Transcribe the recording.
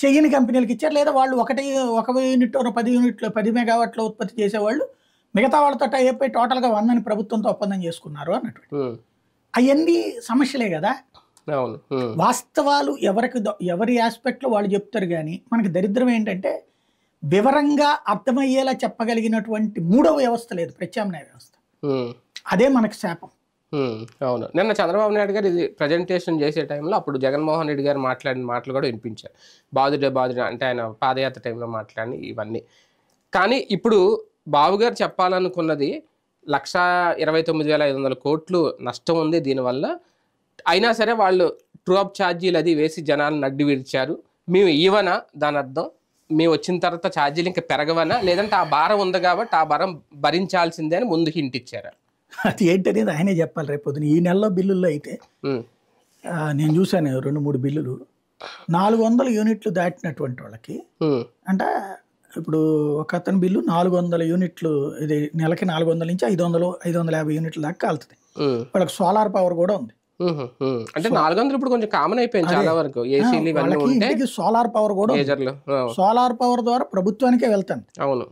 చెయ్యని కంపెనీలకు ఇచ్చారు, లేదా వాళ్ళు ఒక యూనిట్ 10 యూనిట్లు 10 మెగావాట్ల ఉత్పత్తి చేసేవాళ్ళు మిగతా వాళ్ళతో అయిపోయి టోటల్గా 100 ప్రభుత్వంతో ఒప్పందం చేసుకున్నారు అన్నట్టు. అవన్నీ సమస్యలే కదా. వాస్తవాలు ఎవరి ఆస్పెక్ట్లో వాళ్ళు చెప్తారు. కానీ మనకి దరిద్రం ఏంటంటే వివరంగా అర్థమయ్యేలా చెప్పగలిగినటువంటి మూడవ వ్యవస్థ లేదు, ప్రత్యామ్నాయ వ్యవస్థ. అదే మనకి శాపం. అవును. నిన్న చంద్రబాబు నాయుడు గారు ఇది ప్రజెంటేషన్ చేసే టైంలో అప్పుడు జగన్మోహన్ రెడ్డి గారు మాట్లాడిన మాటలు కూడా వినిపించారు. బాదుడే అంటే ఆయన పాదయాత్ర టైంలో మాట్లాడిన ఇవన్నీ. కానీ ఇప్పుడు బాబు గారు చెప్పాలనుకున్నది 1,29,500 కోట్లు నష్టం ఉంది దీనివల్ల. అయినా సరే వాళ్ళు ట్రూ అప్ ఛార్జీలు అది వేసి జనాలను అడ్డు విడిచారు. మేము ఇవ్వనా, దాని అర్థం మేము వచ్చిన తర్వాత ఛార్జీలు ఇంకా పెరగవనా, లేదంటే ఆ భారం ఉంది కాబట్టి ఆ భారం భరించాల్సిందే అని ముందు హింట్ ఇచ్చారా? అది ఏంటనేది ఆయనే చెప్పాలి రేపు పొద్దున. ఈ నెలలో బిల్లుల్లో అయితే నేను చూశాను 2-3 బిల్లులు 400 యూనిట్లు దాటినటువంటి వాళ్ళకి. అంటే ఇప్పుడు ఒక అతని బిల్లు 400 యూనిట్లు, ఇది నెలకి 400 నుంచి 500-550 యూనిట్ల దాకా కాలుతుంది. వాళ్ళకి సోలార్ పవర్ కూడా ఉంది. అంటే 400 ఇప్పుడు కొంచెం కామన్ అయిపోయింది చాలా వరకు. సోలార్ పవర్ కూడా, సోలార్ పవర్ ద్వారా ప్రభుత్వానికే వెళ్తాను. అవును.